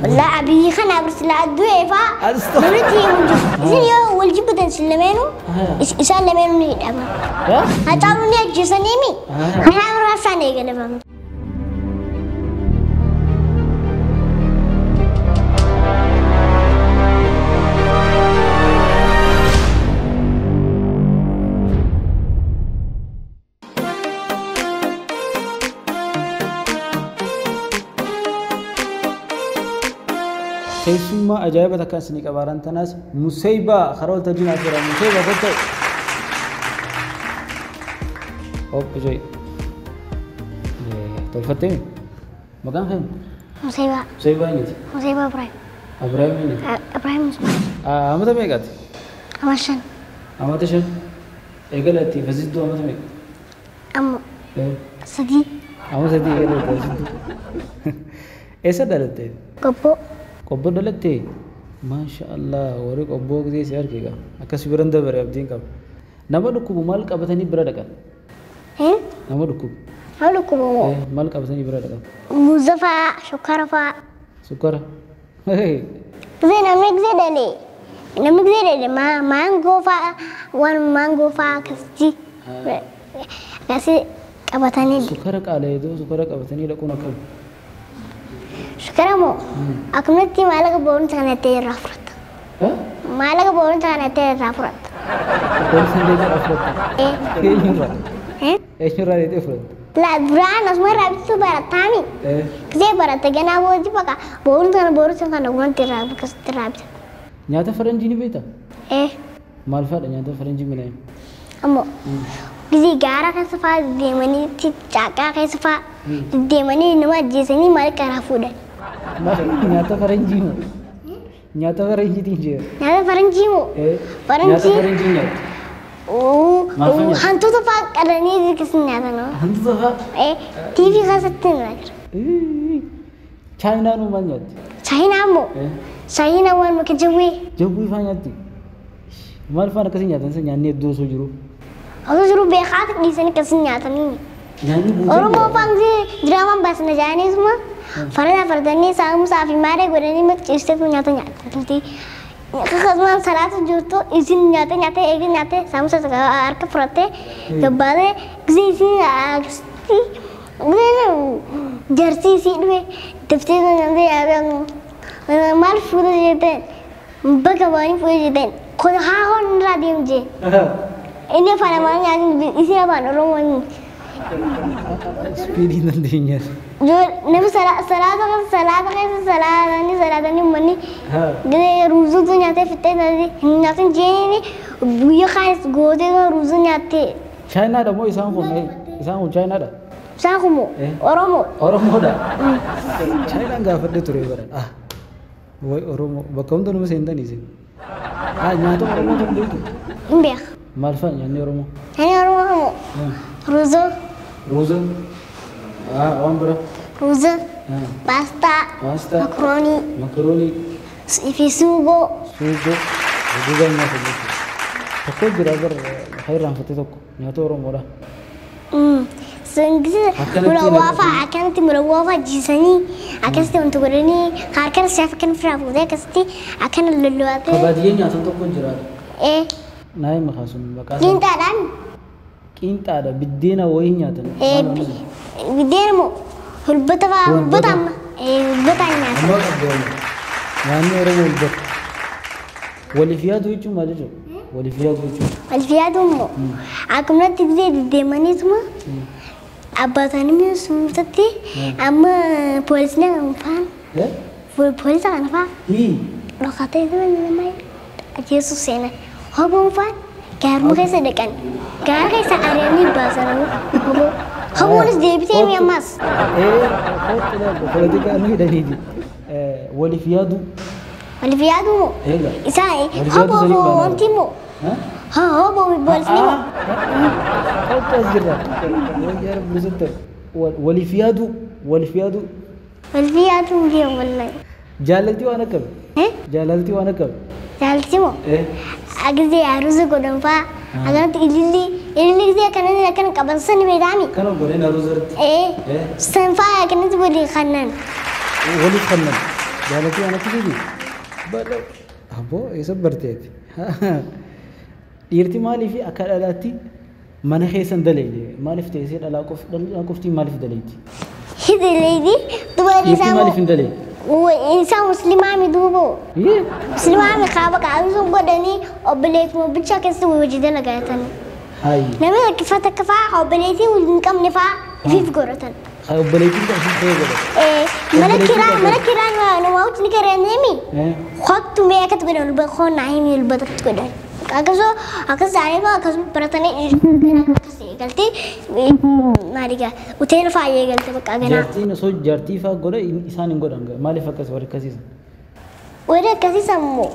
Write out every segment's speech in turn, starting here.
لا أبي خنا برسل الدوية فا بريتي زينيو والجبة سلمينو يسلمينو نيد أما هتعملوا نيد جسنيمي أنا أروح ساني كده فهم كيسما أجايبة كاسني كباران تناس مصيبة خرول تجين أسرع مصيبة قلت أوب جاي تلفتين مكان خيم مصيبة إنجت مصيبة إبراهيم إنجت إبراهيم أمتى ميقات أمشان أمتى شن إيقالتي فزيدو أمتى ميق أم سدي أمتى سدي إيقالتي فزيدو إيسا دالتي قبو دلتي ما شاء الله وريك قبو كذي سيار كيغا أكاسي برندا بري أبدين كاب نما دكوب مالك أبتني برا دكان نما دكوب مالك أبتني برا دكان مزفا شكرفا سكر زين نمك زي ما مانغو فا كسي أبتني سكرك على يدو سكرك أبتني لكونا كم شكرمو أكملتي مالك بورن تانتي رافرت مالك بورن تانتي رافرت بورن تانتي رافرت إيش نرى إيه فرت لا بران اسمه رابط سبارة تامي كذا برات تجنا بودي بقى بورن تانا قلنا تراب كست رابط نياتا فرنجي نبيتا مال فرد نياتا فرنجي منين أمو كذي جارا كسفا ديماني تجاكا كسفا ديماني نما جيسني مالك كرافودا nyata faranji mo nyata faranji tinje nyata faranji mo nyata faranji nyat hantu to pak adani dikisni nyata no hantu to ha TV ka sakte na China no manyat China wan make jawi fa nyati mal fa kasi nyata sa nyanne 200 juru be khat ni sen kasi nyata ni Oromo pangsi drama bas na jani semua Farda sama musafi mare goreni mek chiste tu nyata tadi kakak salah tu juto izin nyata egin nyata sama sa arka frate kebale gisi agsti gini jersey si dua tapi tu nanti abang mal fudo jete bagawani fudo jete kau hahon radium je ini pada mana isi apa orang speedy nantinya जो नबी सलाह नहीं मनी गए रूज़ू तो जाते फिरते जाते जेनी बुया खास गोदे का रूज़ू जाते China dah mau isang China dah Sakumu Oromo dah China enggak pernah turun barat woi Oromo bakam tu nama senda ni sih nyata Oromo tu begitu Mbak Malfa nyanyi Oromo Ruzo Om bro Ruzo pasta makaroni sugo juga nyata begitu aku berabar khairan fatih aku nyata Oromo dah Sengsi mula wafa jisani akan sih untuk ini karena chef akan frapu deh kasti akan lulu ate kebahagiaan nyata tu pun jerat naik makasum bakas kinta ada bidena woi nyata bidena mo hulbata nyata yani Oromo hulbat walifiyadu itu mana jo walifiyadu mo aku nanti di mana semua Abatan ini sumtati, ama polisnya ngumpan, polis akan apa? Lo kata itu namanya Yesus ini, hobi ngumpan, karena kayak sedekan, karena kayak sehari ini bahasa lalu, hobi harus debitnya yang mas. Politik anu dari ini, walifiyadu mo, isai, hobi ontimu. hobo polis ni mo. Kau terjerat. Wajar berusaha. Walifiyadu dia mulai. Jalan tu anak kau. Jalan tu mo. Agar dia harus godam pa. Agar tu ilili dia kan kabansan ni bedami. Kalau boleh harus. Sanfa kan tu boleh kanan. Wali kanan. جالتي أنا كذي بلو أبو يسبرتيت ديرتي مالي في أكلاتي ما نخيسن دليلي مالي في تيسير على كفتي مالي في دليلي هذا ليدي دوباري ديرتي مالي في دليل وإنسان مسلم عمي دوبو إيه مسلم عمي خابك عاوزهم بدني وبليت مو بتشا كسر وجدنا قاعدين هاي نمي كفاتا كفا وبليتي ونكم نفا في فقرتن وبليتي ده شو خير ملكيرا أنا ما أوتني كريمي خدت مية كتبنا البخون نعيمي البدر تقدر أكسو علينا أكسو برتني كسي قلتي ماريكا وتين فاية قلتي بقى أنا جارتي نسوي جارتي فاقوله إنسان إنقولانغ مالي فكس ورك كسيس وده كسيس مو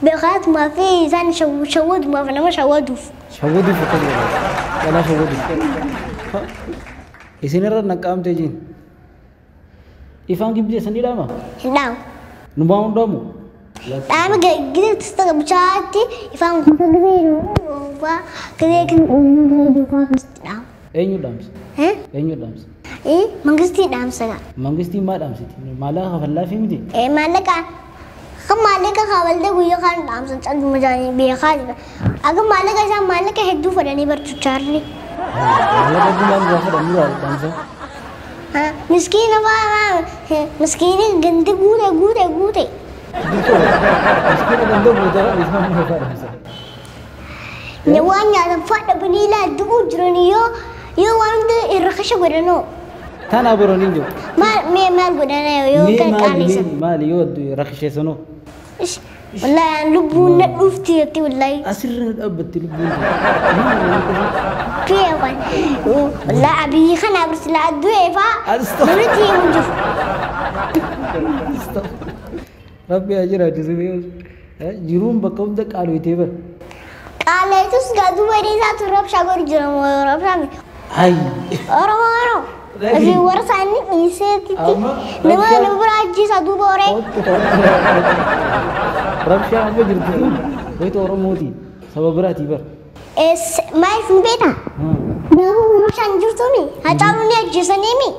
بخات ما في إنسان شود ما في نما شودوف فكس ولا شودوف إسينيرا نكام تيجين إفان كيبلي سنيلا ما نعم نباون دامو أنا قلت تستغرب شاتي إفان كذا نعم أينو دامس أينو دامس إيه مانغستي دام سجا مانغستي ما دامس مالا خفلا في مدي إيه مالك كم مالك خاول ده ويا خان دام سنتج مجاني بيخال أكم مالك أجا مالك هدو فرني برتشارني مالا بدو مال بوافر أمور على دامسا ها مسكين أبا مسكين جند جودة مسكين بندو بودا إسمه ما يفعل دامسا نوان يا دفعت بنيلا دو جرنيو يو وانده الرخشة قدنو كان أبروني جو مال قدنا يو كان كاليسا مال يود رخشة سنو والله لبونا لفتي يتي والله أسر الأب تلبون في أخوان والله أبي خنا برسل الدواء فا مرتي منجف ربي أجرا جزمي جروم بكم دك على يتبر قال يتوس قادو بريسا تراب شاغور جرام وراب شامي هاي أرو في ورثاني إيسيتي نما نبراجي سادو بوري ربشة أبو جرتون ويتو رموتي سبب براتي بر ما يفهم بيتا نهو ربشان جرتوني هتعلوني أجسانيمي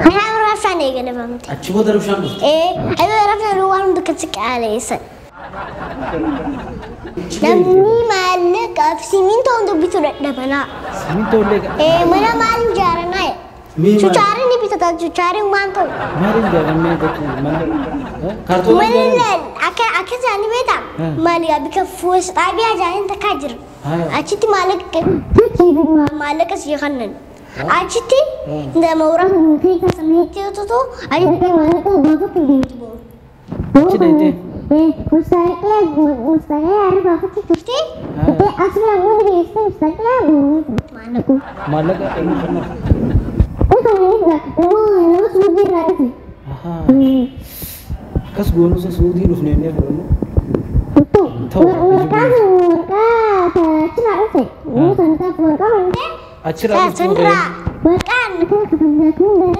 أنا ربشان إيه قال فهمتي أتشوف هذا ربشان بس إيه أنا ربشان روان دكتك على إيسان namni maallaqa fi simintoon dubbisu dadhabana. Simintoon lega. Mana maaliin ijaarana? Chuchaariin ni bitata chuchaariin waan ta'u. Maaliin ijaarame jechuun mana kaartoon ijaarame. Mana akka isaanii beektaa maali bika fuus dhaabii ajaa'in takkaa jira. Achitti maallaqa sii kannan. Achitti nama warra keessa samiitti yoo ta'u achitti maallaqa baafatu beeku. Achi deetee. مستقيم عارف أخذت شفتي؟ أصلا مدري اسمه مستقيم مالكو مالك أي مخنف أنت مالك هو سعودي رأسي كاس بونو سعودي رفنين يا فرنو مركا تشرع رأسي مركا أشرع رأسي مركا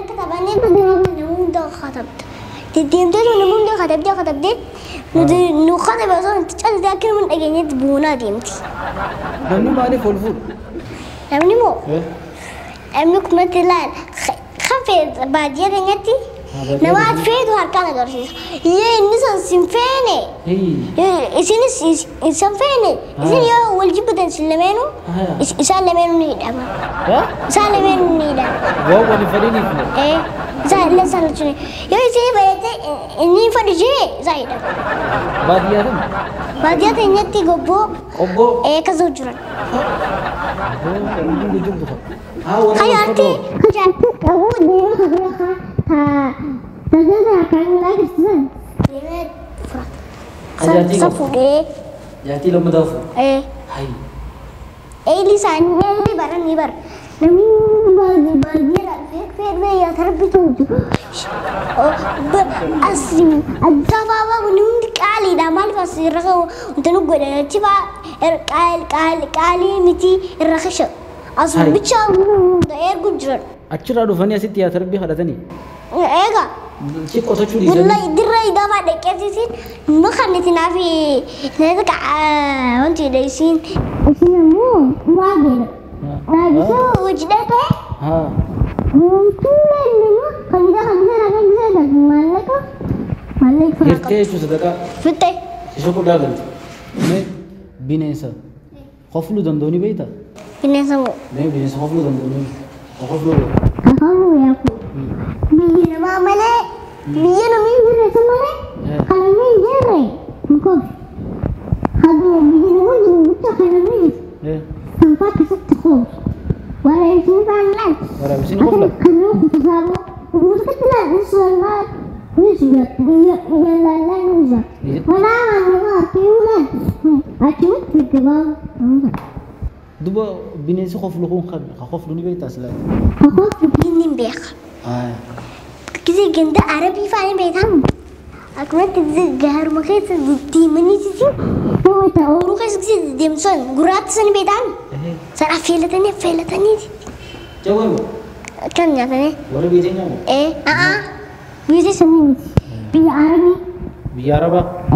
كتبني نمون دو خطبت تديمتي نمون دو خطبتي نخاطب أصلاً تجعل ذاكر من أجنية بونا ديمتي. نمني ما عليه فول. نمني مو. أمك مثلاً خفيت بعدية دنيتي. نواد فيد وهركان درسيس. الناس سنفيني. إسيني سنفيني. إسيني يا والجبدة سلمينو. سلمينو نيدام. سلمينو نيدام. واو اللي فريني فيه. إيه. لا سالتني يا سيدي بيتي إني فرجي زايدة بادية إنتي قبو إيه كزوجرا خيارتي أبو ديما خبرها تجمع كان لا يرسل فرات صفوق إيه ياتي لو مدافع إيه هاي إيه لساني نبر نمو باجي فيك يا تربي توجو أصلي الدفاع ونمدك علي دا مال بس الرخو أنت نقول أنا تبع قالي متي الرخشة أصل بتشاو ده يرجع أشرا دوفانيا ستي يا تربي هذا تاني إيجا شيء قصة شو لي والله درا يدافع ده كيسين ما خليتنا في نذاك وانت دايسين اسمه مو واجد ناقصه وجدك ممكن إنه خلينا نعمل زي ده مالك Hirtee jechuun sadaqaa. Fitte. Isa guddaa galti. Mee bineensa qofluu danda'u ni beektaa? Bineensa moo? Mee bineensa qofluu danda'u ni qofluu beektaa? Qofluu beeku. Biyya namaa malee biyya namni jirreessa malee kan namni hin jirre hin qofi. Haduu biyya namaa jiru guddaa kan namni jiru. Sampaa keessatti qoofu. Waraabessi baan laal. Waraabessi ni qofla. Kan nama kutusaaboo. Kutusaatti laal suullaa. Nizak, jalan nizak. Mana mana kiulan. Aku tidak. Duba bineensi qoflu kun qabi. Qoflu ni beektaa silaa. Qoflu binin beek. Kisi ganda Arabi fa'aa beekam. Aku nanti gahar makai di mana sih? Tahu tak? Orang kasih demson, gurat sana beekam. Sana felatani. Jawab. Kan nyatanya? Baru bijinya. Bisa semua. Biar Arabi. Biar apa?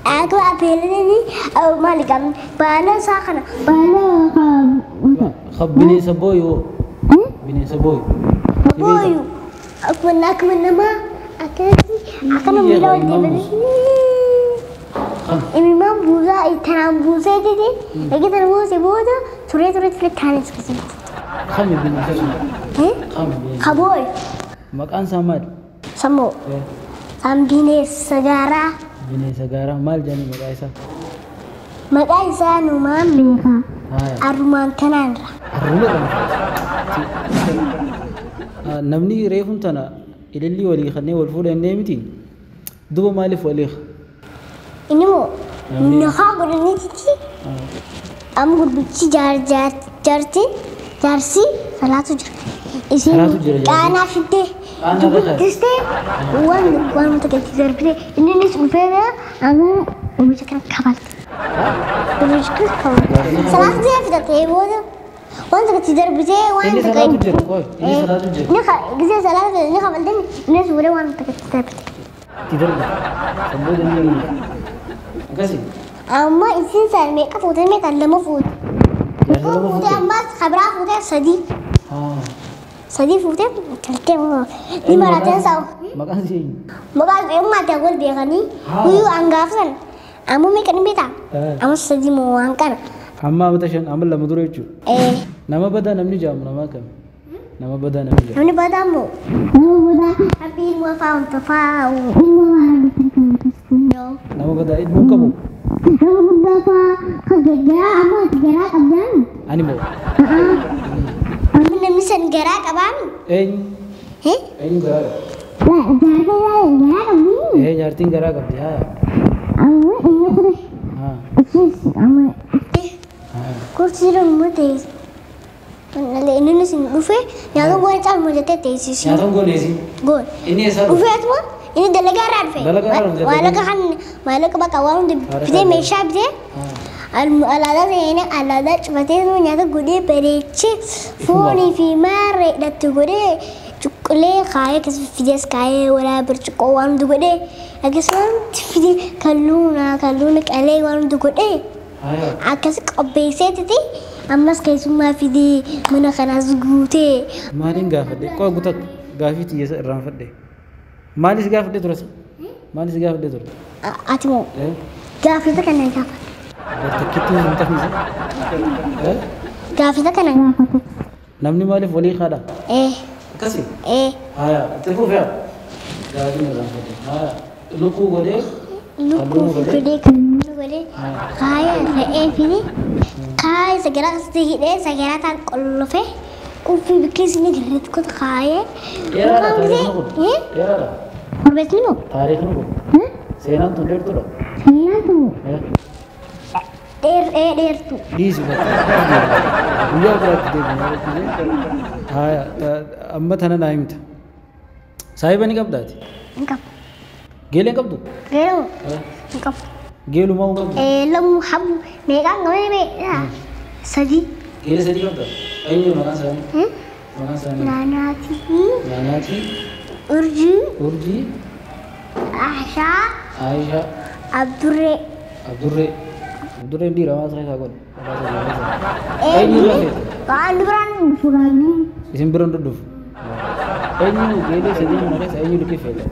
Aku apel ini, malikam. Bala sakana. Bala khab bini saboyu. Bini saboyu. Saboyu. Aku nama. Akan bilau di mana? Ini memang buza, ikan buza jadi. Lagi tanam buza buza. Surat thane sekali. Kami bini saboyu. Kaboy. Maqaan Samad. Samo. Bineensa sagara. Bineensa sagara maal jedhani maqaa isaa? Maqaa isaa numaan beeka. Arrumaan kanaanra. Arruma kana. Namni reefun tana ilillii walii kannee wal fuudhannee miti. Duba maaliif walii? Inni moo nahaa godhanii titi. Amma gurbichi jaarsi salaatu jira. Isin qaanaa fiddee. Diste waan mutaqatti darbite innis dhufee amma oomisha kana kabalte. Oomisha kana kabalte. Salaatu jira fidatee booda waan mutaqatti darbite waan mutaqatti. Gisee salaatu ni kabalte innis booda waan mutaqatti darbite. Tidarba. Samboda ni akkasi. Amma isin san meeqa fuutee meeqa lama fuute. Fuutee ammas kabraa fuutee sadii. Sadii fuutee kaltee ni marateen sa'a. Maqaan ishee? Maqaan ishee uummata wal beekanii guyyuu hangaafsan amma meeqa ni beektaa? Amma sadii moo waan kana. Amma amata shan amma lama dura jechuudha. Nama badaa namni jaamu nama kam? Nama badaa namni jaamu. Namni badaa moo? Nama badaa abbii ilmoo fa'aa wanta fa'aa ilmoo waan nama badaa ilmoo qabu. Nama badaa fa'aa kan gaggaraa amma garaa qabdaan. Ani moo? Namni san garaa qabaami? Eenyu? Eenyu garaa qabdi? Jaartiin garaa qabdi haa. Amma eenyu kure? Amma kursiidhaan immoo teessi. Inni sin dhufee nyaata goone caalma jettee teessisi. Nyaata gooneesi? Goone. Inni eessaa dhufe? Dhufeetuma inni dalagaa irraa dhufe. Dalagaa irraa dhufe. Maallaqa bakka waan hundi bitee meeshaa bitee. Alaadaa seenee alaadaa cufatee nyaata godhee bareechee foonii fi maarree hidhatti godhee cuqulee kaayee akkasumas fidees kaayee walaa birciqoo waan hundi godhee akkasumas fidee kalluuna qalee waan hundi godhee akkas qopheesseetiti ammas keessummaa fidee mana kanaas guutee. Maaliin gaafadhe? Qo'a guutaa gaafii xiyyeessa irraanfadhe. Maalis gaafadhe ture? Maalis gaafadhe ture? Ati moo gaafii kana gaafadhe. Bakkitti hin taphise. Gaafii kana gaafate. Namni maaliif walii haadha? Akkasi? Haa, itti fufee gaafii irraanfadhe. Haa, lukkuu godhee. Lukkuu godhee kaaya re'ee fi kaaya sagaraa asitti hidhee sagaraa taan qollofee uffii bikkisni dirreetti kota kaayee. Dheeraadha. Korbeetni moo? Taarikhni kun. Seenaan tun dheertuudha. Seenaan tun dheertu. Dhiisi guyyaa biraatti deebiin. Haa, amma tana naa himta. Saahiba ni qabdaati? Ni qabu. Geelee qabdu? Geeluu? Ni qabu. Geelumaa qabdu? Lamu habu meeqaan qabee beektaa? Sadii. Geelee sadii qabda? Eenyu maqaan isaanii? Maqaan isaanii? Naanaatii. Urjii. Aishaa. Abdurree dhiira waan isaa godhu. Eenyu lafee? Waan biraan dhufu. Isin biraan dhufu. Eenyu geelee sadii mana keessa eenyu liqii fe'ata?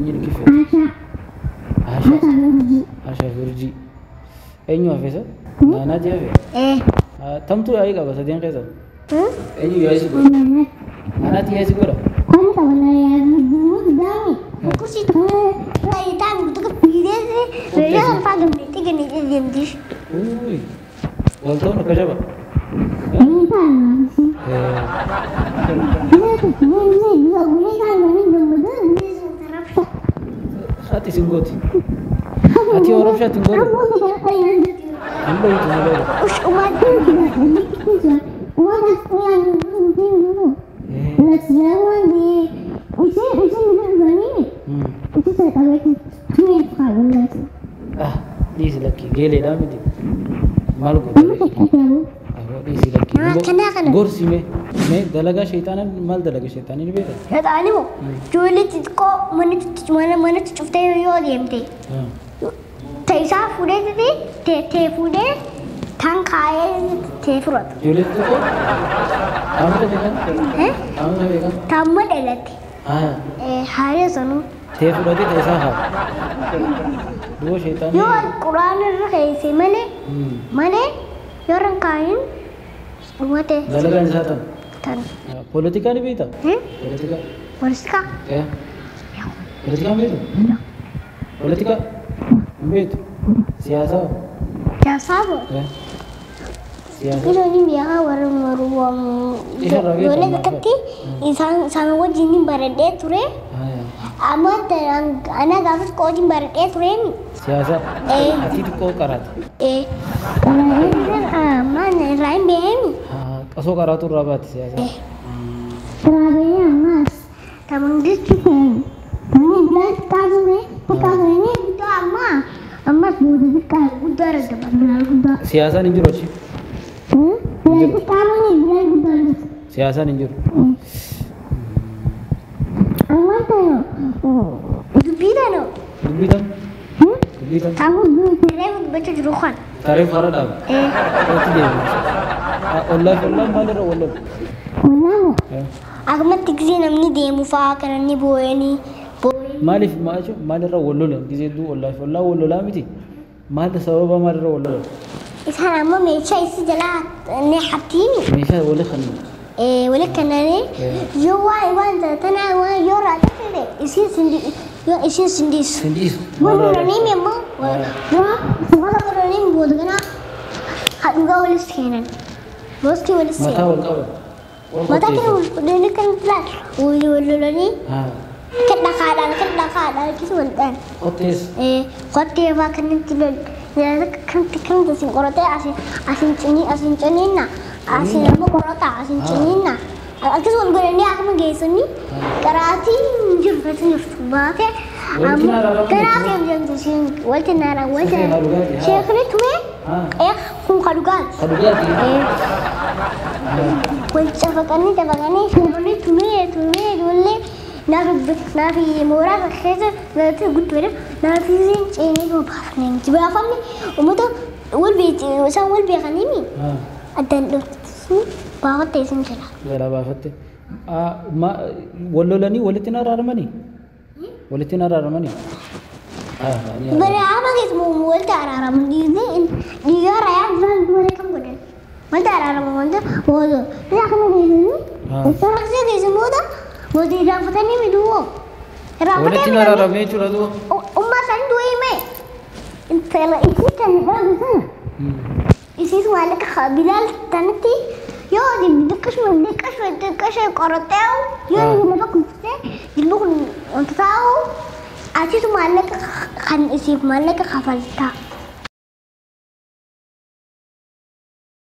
أني كيف عشا فرجي أينو أفيسا أنا جاي تم تو أيك بس أدين كذا أينو ياسي أنا تياسي كذا أنت ولا يا مدامي كوسي لا يتعب بتوقف بيديه رجع الفاضي بتيجي نجيب Uy, waltau nak kerja apa? Hati singgoti. Hati orang siapa singgoti? Ambil itu ambil. Ush umat itu. Umat yang dulu. Nasihat di. Usia begini. Itu saya tahu itu. Ini kalau Ah, di lagi gele dah mesti. Malu kau. Di lagi. Gorsi me dalaga syaitan mal dalaga syaitan ini beda. هذا علمه جولي تتكو من تشوفته يود يمتي تيسا فودي تي فودي تان كاي تي فرط Juli tu kau? Kamu tu kan? Kamu tu kan? تام دلتي هاري سنو Teh berarti desa hal. Dua syaitan. يو القرآن الرئيسي مني يورن كاين ومته Dalaga syaitan. تان Politika ni beda. Politika. ورسكا Ya. Politika beda. Politika beda. Siasa. يا صابو Ya. Siasa. Kilo ni biasa warung boleh dekati insan sama wajib ni berada ture amat terang anak gafas kau jim berada ture ni Siasa. Hati tu kau karat. aman lain behemi Asal karat tu rabat siasa. Terabaya mas tamang district ni belas tahun ni itu amat muda sekali udara dapat benar udara Siasa ni juru sih. belas tahun ni benar udara Siasa ni juru. amat tayo itu bida no Dubitan. Dubitan. aku dulu terus baca jurukan Tarif karat apa? Berarti dia. Allah mana Allah. Mana? Aku mati kiri namni demo fakir ni boyani. Malif maacu malira wallole gize du wallahi wallahi wallola miti mal sababa malira wallole Isa nama mecha isi jala ne hatini. meesha wala khan Wala kanane yo wa iwan tana wa yo ra tade isi sindi yo isi sindi. sendis Bodo ni memang yo semua bodo ni bodo kana hadga wala skenan. Boski wala mata skenan. wal qawl Mata kira ni kan plan. Wala ni ha Kedda kada kisu waldan. otes Kote ba kan tilol. Ya kan da sin korota asin cini na. Asin mo korota asin cini na. Kisu wal gore ni aku manggeso ni. Karati jur fatin ba ke. Karati jam sin walti nara walti. Sheikh ni tuwe. Kun kadugan. Wal chafakani ni tuwe dole. نافي مورا خيزة نافي قلت ولا نافي زين شيء هو بحفني تبى أفهمني ومتى والبيت وسام والبيت غنيمي أدن لو باغت تيسن شلا ولا بافته ما ولولني ولتنا رارمني ولتنا رارمني برا ما اسمه مول تارا من دي يا رايا زان دوري كم قدر ما تارا من ده هو ده يا كم دي وصار زي اسمه ده Modi rafatan ni miduo. Rafatan ni rara me chura do. Umma san dua me. Intela isi kan bagus. Isi semua ka Bilal tanti. Yo di dekas koroteu. Yo di mana kuste. Di lu untuk tahu. Aci semua kan isi malak ka kafalta.